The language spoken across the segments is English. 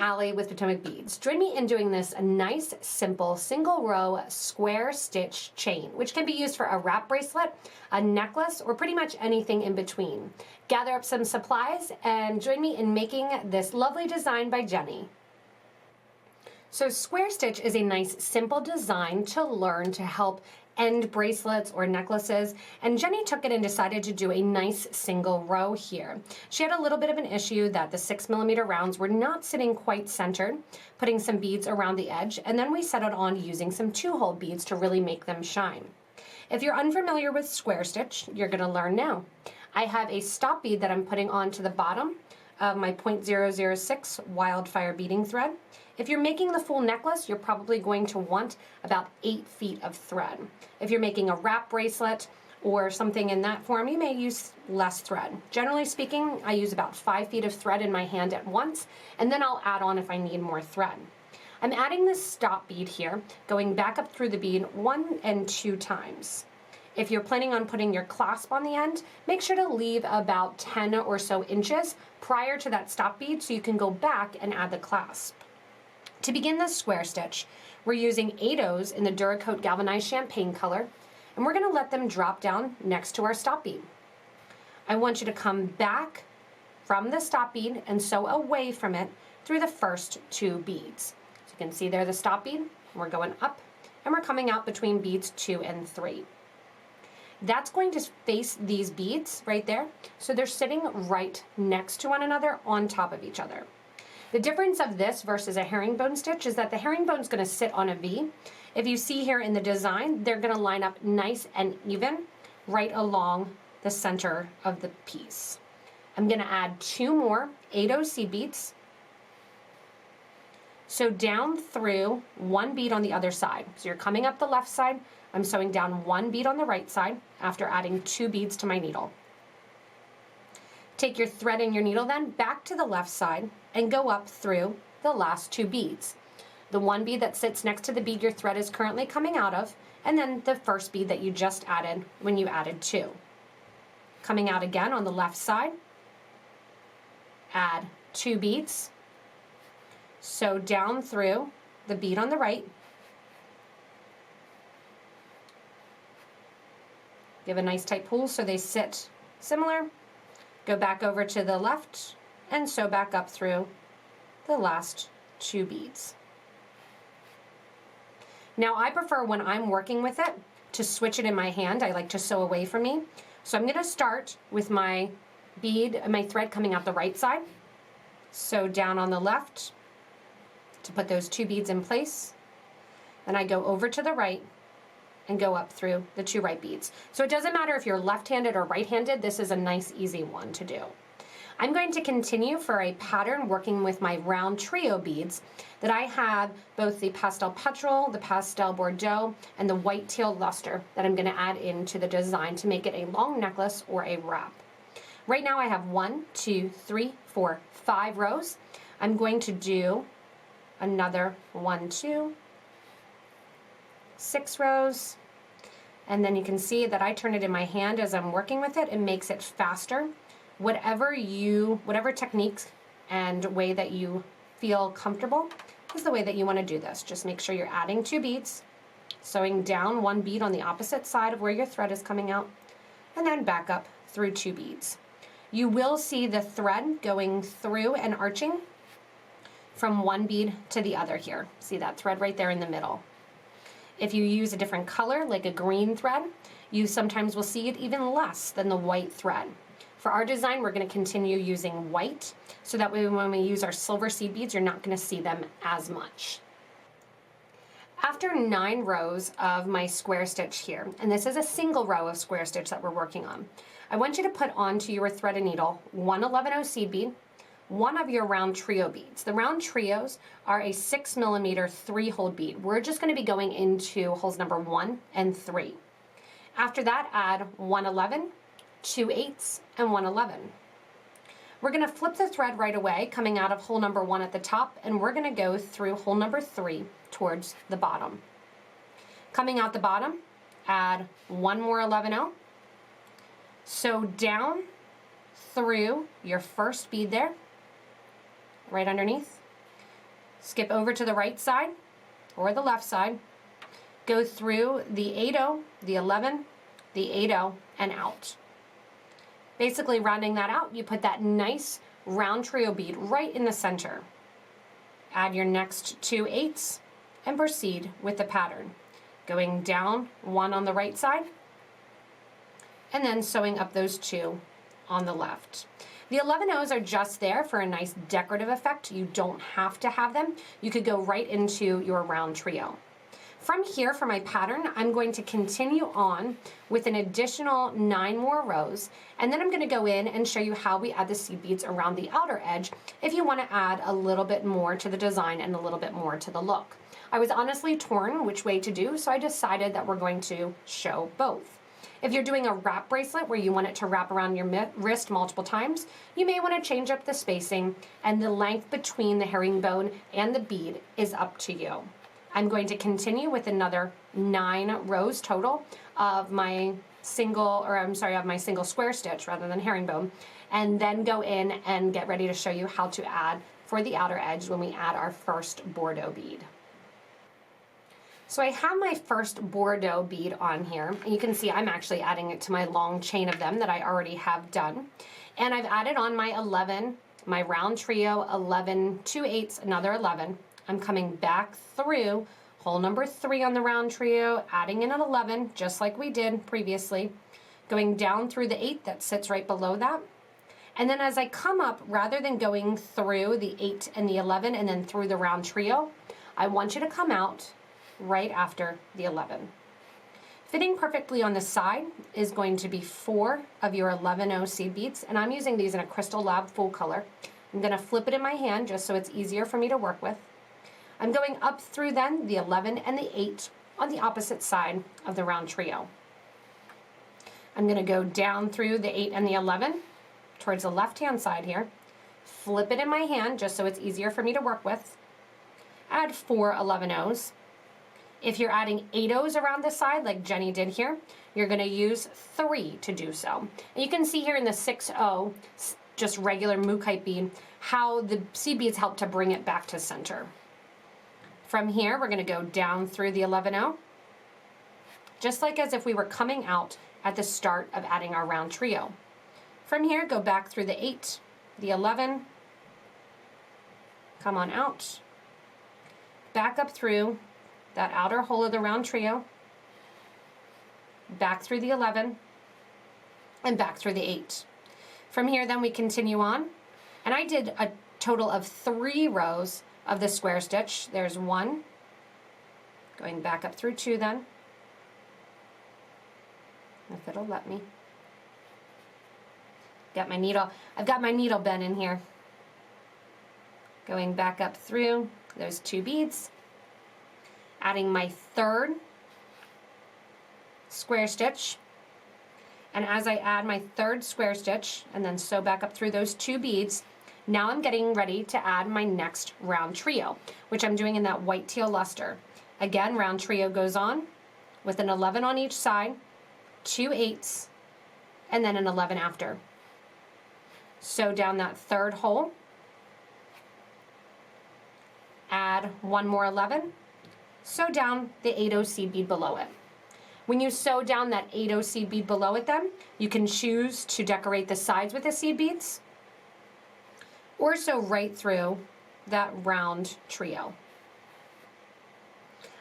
Allie with Potomac Beads. Join me in doing this nice, simple, single row square stitch chain, which can be used for a wrap bracelet, a necklace, or pretty much anything in between. Gather up some supplies and join me in making this lovely design by Jenni. So square stitch is a nice, simple design to learn to help end bracelets or necklaces, and Jenni took it and decided to do a nice single row here. She had a little bit of an issue that the 6mm rounds were not sitting quite centered, putting some beads around the edge, and then we settled on using some 2-hole beads to really make them shine. If you're unfamiliar with square stitch, you're going to learn now. I have a stop bead that I'm putting onto the bottom of my 0.006 wildfire beading thread. If you're making the full necklace, you're probably going to want about 8 feet of thread. If you're making a wrap bracelet or something in that form, you may use less thread. Generally speaking, I use about 5 feet of thread in my hand at once, and then I'll add on if I need more thread. I'm adding this stop bead here, going back up through the bead 1 and 2 times. If you're planning on putting your clasp on the end, make sure to leave about 10 or so inches prior to that stop bead so you can go back and add the clasp. To begin this square stitch, we're using 8 O's in the Duarcoat Galvanized Champagne color, and we're going to let them drop down next to our stop bead. I want you to come back from the stop bead and sew away from it through the first 2 beads. So you can see there the stop bead, we're going up, and we're coming out between beads 2 and 3. That's going to face these beads right there, so they're sitting right next to one another on top of each other. The difference of this versus a herringbone stitch is that the herringbone is going to sit on a V. If you see here in the design, they're going to line up nice and even right along the center of the piece. I'm going to add 2 more 8O seed beads. So down through 1 bead on the other side. So you're coming up the left side, I'm sewing down 1 bead on the right side after adding 2 beads to my needle. Take your thread and your needle then back to the left side and go up through the last 2 beads. The 1 bead that sits next to the bead your thread is currently coming out of, and then the first bead that you just added when you added 2. Coming out again on the left side, add 2 beads, sew down through the bead on the right, give a nice tight pull so they sit similar. Go back over to the left and sew back up through the last 2 beads. Now I prefer when I'm working with it to switch it in my hand. I like to sew away from me. So I'm going to start with my bead, my thread coming out the right side. Sew down on the left to put those 2 beads in place. Then I go over to the right and go up through the 2 right beads. So it doesn't matter if you're left-handed or right-handed, this is a nice easy one to do. I'm going to continue for a pattern working with my RounTrio beads that I have both the Pastel Petrol, the Pastel Bordeaux, and the white teal luster that I'm going to add into the design to make it a long necklace or a wrap. Right now I have 1, 2, 3, 4, 5 rows. I'm going to do another 1, 2, 6 rows, and then you can see that I turn it in my hand as I'm working with it. It makes it faster. Whatever techniques and way that you feel comfortable is the way that you want to do this. Just make sure you're adding 2 beads, sewing down 1 bead on the opposite side of where your thread is coming out, and then back up through 2 beads. You will see the thread going through and arching from 1 bead to the other here. See that thread right there in the middle. If you use a different color, like a green thread, you sometimes will see it even less than the white thread. For our design, we're going to continue using white, so that way when we use our silver seed beads, you're not going to see them as much. After 9 rows of my square stitch here, and this is a single row of square stitch that we're working on, I want you to put onto your thread and needle 1 11/0 seed bead, 1 of your RounTrio beads. The RounTrios are a 6mm 3-hole bead. We're just going to be going into holes number 1 and 3. After that, add 1 11, 2 8s, and 1 11. We're going to flip the thread right away, coming out of hole number 1 at the top, and we're going to go through hole number 3 towards the bottom. Coming out the bottom, add 1 more 11/0. Sew down through your first bead there, right underneath. skip over to the right side or the left side, go through the 8-0, the 11, the 8-0, and out. Basically rounding that out, you put that nice round trio bead right in the center. Add your next 2 8s and proceed with the pattern. Going down 1 on the right side and then sewing up those 2 on the left. The 11-0s are just there for a nice decorative effect. You don't have to have them. You could go right into your round trio. From here, for my pattern, I'm going to continue on with an additional 9 more rows, and then I'm going to go in and show you how we add the seed beads around the outer edge if you want to add a little bit more to the design and a little bit more to the look. I was honestly torn which way to do, so I decided that we're going to show both. If you're doing a wrap bracelet where you want it to wrap around your wrist multiple times, you may want to change up the spacing, and the length between the herringbone and the bead is up to you. I'm going to continue with another 9 rows total of my single square stitch rather than herringbone, and then go in and get ready to show you how to add for the outer edge when we add our first Bordeaux bead. So I have my first Bordeaux bead on here, and you can see I'm actually adding it to my long chain of them that I already have done. And I've added on my 11, my round trio, 11, 2 8s, another 11. I'm coming back through hole number 3 on the round trio, adding in an 11, just like we did previously, going down through the 8 that sits right below that. And then as I come up, rather than going through the 8 and the 11 and then through the round trio, I want you to come out right after the 11. Fitting perfectly on the side is going to be 4 of your 11-0 seed beads, and I'm using these in a Crystal Lab full color. I'm going to flip it in my hand just so it's easier for me to work with. I'm going up through then the 11 and the 8 on the opposite side of the round trio. I'm going to go down through the 8 and the 11 towards the left-hand side here, flip it in my hand just so it's easier for me to work with, add 4 11-0s. If you're adding 8-0s around the side like Jenni did here, you're going to use 3 to do so. And you can see here in the 6-0, just regular Miyuki bead, how the seed beads help to bring it back to center. From here, we're going to go down through the 11-0, just like as if we were coming out at the start of adding our round trio. From here, go back through the 8, the 11, come on out, back up through that outer hole of the round trio, back through the 11, and back through the 8. From here, then we continue on, and I did a total of 3 rows of the square stitch. There's 1, going back up through 2 then, if it'll let me. Got my needle, I've got my needle bent in here. Going back up through those 2 beads, adding my 3rd square stitch, and as I add my 3rd square stitch and then sew back up through those 2 beads, now I'm getting ready to add my next round trio, which I'm doing in that white teal luster. Again, round trio goes on with an 11 on each side, 2 8s, and then an 11 after. Sew down that 3rd hole, add 1 more 11, sew down the 8-0 seed bead below it. When you sew down that 8-0 seed bead below it then, you can choose to decorate the sides with the seed beads, or sew right through that round trio.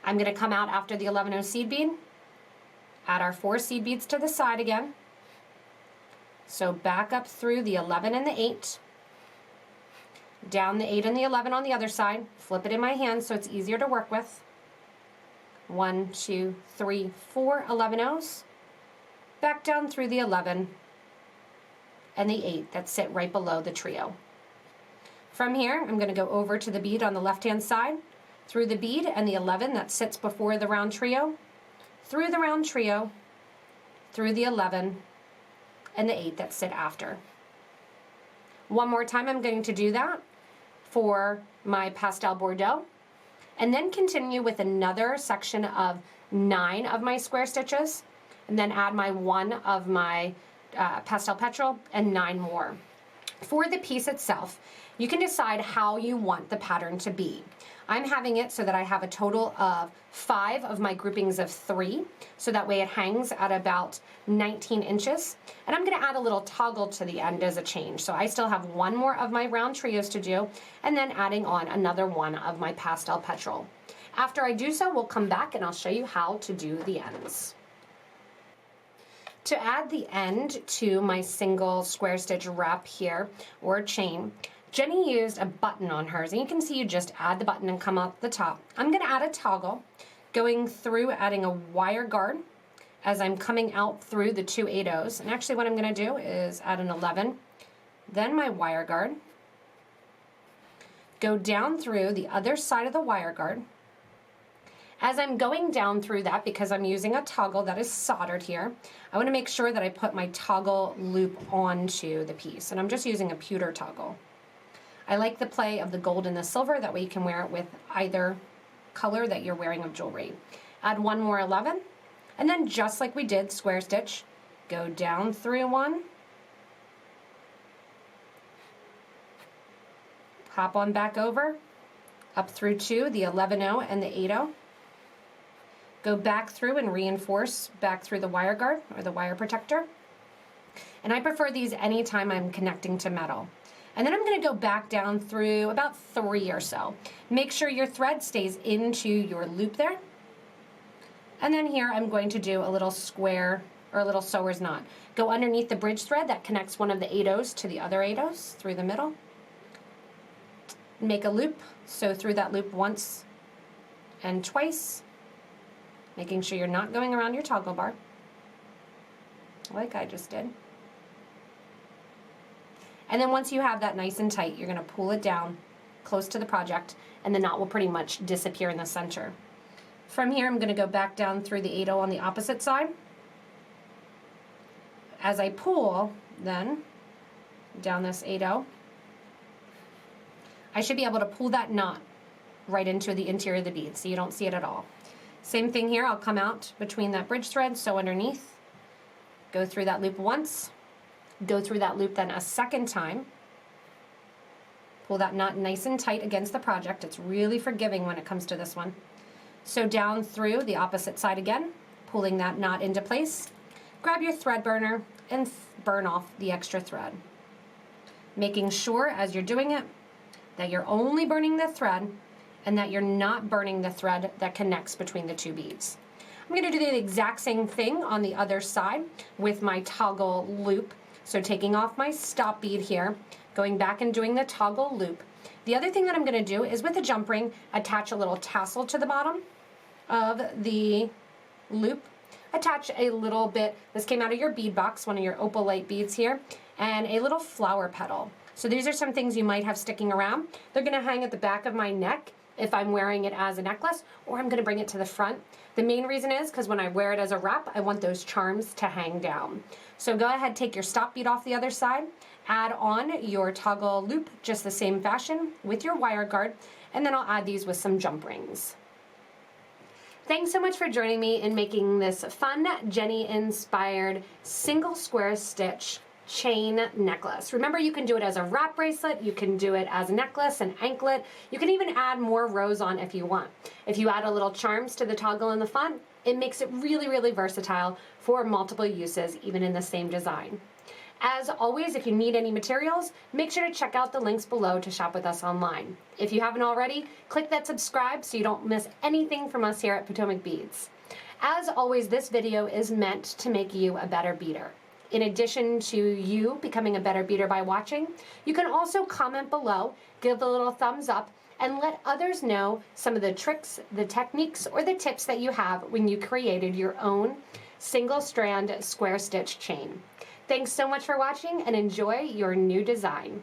I'm going to come out after the 11-0 seed bead, add our 4 seed beads to the side again, sew back up through the 11 and the 8, down the 8 and the 11 on the other side, flip it in my hand so it's easier to work with. 1, 2, 3, 4 11-0s, back down through the 11 and the 8 that sit right below the trio. From here, I'm going to go over to the bead on the left-hand side, through the bead and the 11 that sits before the round trio, through the round trio, through the 11, and the 8 that sit after. One more time I'm going to do that for my Pastel Bordeaux, and then continue with another section of 9 of my square stitches, and then add my 1 of my Pastel Petrol and 9 more. For the piece itself, you can decide how you want the pattern to be. I'm having it so that I have a total of 5 of my groupings of 3, so that way it hangs at about 19 inches. And I'm gonna add a little toggle to the end as a change. So I still have 1 more of my round trios to do, and then adding on another 1 of my Pastel Petrol. After I do so, we'll come back and I'll show you how to do the ends. To add the end to my single square stitch wrap here, or chain, Jenni used a button on hers, and you can see you just add the button and come out the top. I'm gonna add a toggle, going through adding a wire guard as I'm coming out through the 2 8/0s. And actually what I'm gonna do is add an 11, then my wire guard, go down through the other side of the wire guard. As I'm going down through that, because I'm using a toggle that is soldered here, I want to make sure that I put my toggle loop onto the piece, and I'm just using a pewter toggle. I like the play of the gold and the silver, that way you can wear it with either color that you're wearing of jewelry. Add 1 more 11, and then just like we did square stitch, go down through 1, hop on back over, up through 2, the 11/0 and the 8/0. Go back through and reinforce back through the wire guard or the wire protector. And I prefer these anytime I'm connecting to metal. And then I'm going to go back down through about 3 or so. Make sure your thread stays into your loop there. And then here I'm going to do a little square or a little sewer's knot. Go underneath the bridge thread that connects one of the 8/0s to the other 8/0s through the middle. Make a loop, sew through that loop once and twice, making sure you're not going around your toggle bar, like I just did. And then once you have that nice and tight, you're gonna pull it down close to the project, and the knot will pretty much disappear in the center. From here, I'm gonna go back down through the 8/0 on the opposite side. As I pull, then, down this 8/0, I should be able to pull that knot right into the interior of the bead, so you don't see it at all. Same thing here, I'll come out between that bridge thread, sew underneath, go through that loop once, go through that loop then a second time, pull that knot nice and tight against the project. It's really forgiving when it comes to this one. So down through the opposite side again, pulling that knot into place, grab your thread burner and burn off the extra thread. Making sure as you're doing it that you're only burning the thread and that you're not burning the thread that connects between the 2 beads. I'm going to do the exact same thing on the other side with my toggle loop. So taking off my stop bead here, going back and doing the toggle loop. The other thing that I'm going to do is with a jump ring, attach a little tassel to the bottom of the loop. Attach a little bit, this came out of your bead box, one of your opalite beads here, and a little flower petal. So these are some things you might have sticking around. They're going to hang at the back of my neck if I'm wearing it as a necklace, or I'm going to bring it to the front. The main reason is because when I wear it as a wrap, I want those charms to hang down. So go ahead, take your stop bead off the other side, add on your toggle loop just the same fashion with your wire guard, and then I'll add these with some jump rings. Thanks so much for joining me in making this fun Jenni-inspired single square stitch chain necklace. Remember, you can do it as a wrap bracelet, you can do it as a necklace, an anklet, you can even add more rows on if you want. If you add a little charms to the toggle in the front, it makes it really, really versatile for multiple uses, even in the same design. As always, if you need any materials, make sure to check out the links below to shop with us online. If you haven't already, click that subscribe so you don't miss anything from us here at PotomacBeads. As always, this video is meant to make you a better beader. In addition to you becoming a better beader by watching, you can also comment below, give a little thumbs up, and let others know some of the tricks, the techniques, or the tips that you have when you created your own single strand square stitch chain. Thanks so much for watching and enjoy your new design.